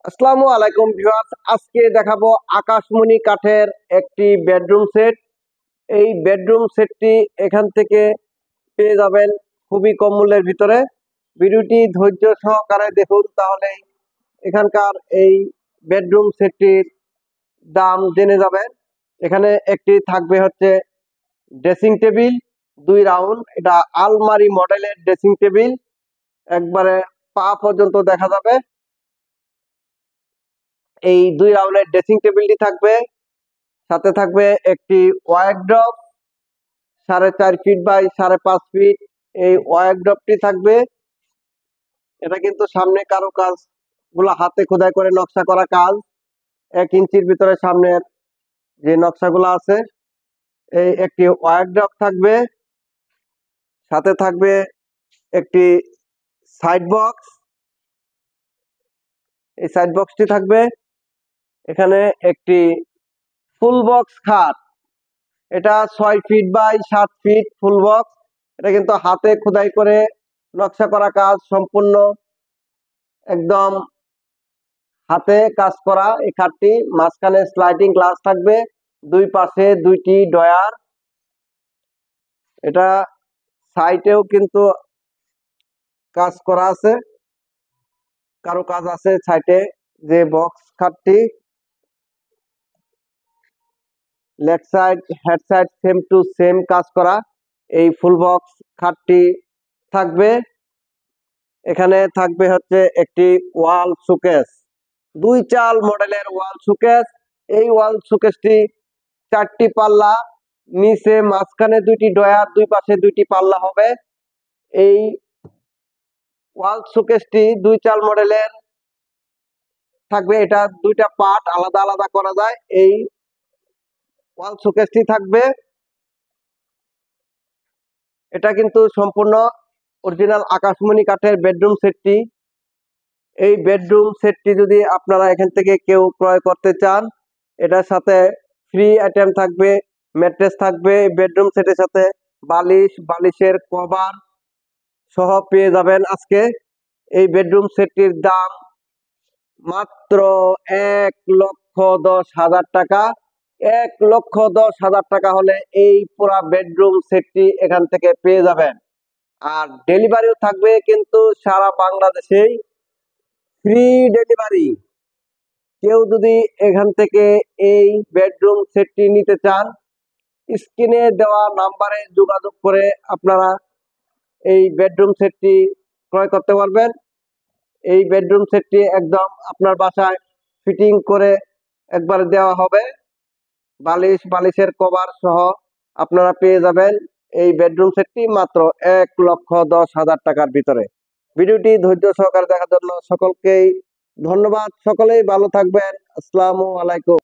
আসসালামু আলাইকুম ভিউয়ার্স, আজকে দেখাবো আকাশমণি কাঠের একটি বেডরুম সেট। এই বেডরুম সেটটি এখান থেকে পেয়ে যাবেন খুবই কম মূল্যের ভিতরে। ভিডিওটি ধৈর্য সহকারে দেখুন, তাহলে এখানকার এই বেডরুম সেটটির দাম জেনে যাবেন। এখানে একটি থাকবে হচ্ছে ড্রেসিং টেবিল 2 রাউন্ড, এটা আলমারি মডেলের ড্রেসিং টেবিল, একবারে পা পর্যন্ত দেখা যাবে। এই 2 রাউন্ডের ড্রেসিং টেবিলটি থাকবে, সাথে থাকবে একটি ওয়ার্ড্রপ 4.5 ফিট বাই 5.5 ফিট। এই ওয়ার্ড্রপটি থাকবে, এটা কিন্তু সামনে কারো কাজ গুলা হাতে খোদাই করে নকশা করা কাজ। 1 ইঞ্চির ভিতরে সামনের যে নকশাগুলো আছে। এই একটি ওয়ার্ড্রপ থাকবে, সাথে থাকবে একটি সাইড বক্স। এই সাইড বক্সটি থাকবে, এখানে একটি ফুল বক্স খাট, এটা 6 feet by 7 feet full box. এটা কিন্তু হাতে খোদাই করে নকশা করা কাজ, সম্পূর্ণ একদম হাতে কাজ করা এই খাটটি। মাঝখানে স্লাইডিং গ্লাস থাকবে, দুই পাশে 2টি ডয়ার। এটা সাইডেও কিন্তু কাজ করা আছে, কারো কাজ আছে সাইডে। যে বক্স খাটটি leg side head side same to same কাজ করা এই ফুল বক্স খাটটি থাকবে। এখানে থাকবে হচ্ছে একটি ওয়াল শোকেস, 2 চাল মডেলের ওয়াল শোকেস। এই ওয়াল শোকেসটি 4টি পাল্লা, নিচে মাঝখানে 2টি ডয়ার, দুই পাশে 2টি পাল্লা হবে। এই ওয়াল শোকেসটি 2 চাল মডেলের থাকবে, এটা 2টা পার্ট আলাদা আলাদা করা যায়। এই ওয়াল শোকেসটি থাকবে, এটা কিন্তু সম্পূর্ণ অরিজিনাল আকাশমণি কাঠের বেডরুম সেটটি। এই বেডরুম সেটটি যদি আপনারা এখান থেকে কেউ ক্রয় করতে চান, এটার সাথে ফ্রি আইটেম থাকবে, ম্যাট্রেস থাকবে বেডরুম সেটের সাথে, বালিশ, বালিশের কভার সহ পেয়ে যাবেন আজকে। এই বেডরুম সেটটির দাম মাত্র 1,10,০০০ টাকা। 1,10,০০০ টাকা হলে এই পুরা বেডরুম সেটটি এখান থেকে পেয়ে যাবেন। আর ডেলিভারিও থাকবে কিন্তু সারা বাংলাদেশেই ফ্রি ডেলিভারি। কেউ যদি এখান থেকে এই বেডরুম সেটটি নিতে চান, স্ক্রিনে দেওয়া নাম্বারে যোগাযোগ করে আপনারা এই বেডরুম সেটটি ক্রয় করতে পারবেন। এই বেডরুম সেটটি একদম আপনার বাসায় ফিটিং করে একবার দেওয়া হবে, বালিশ, বালিশের কভার সহ আপনারা পেয়ে যাবেন এই বেডরুম সেটটি মাত্র 1,10,০০০ টাকার ভিতরে। ভিডিওটি ধৈর্য সহকারে দেখার জন্য সকলকেই ধন্যবাদ। সকলেই ভালো থাকবেন। আসসালামু আলাইকুম।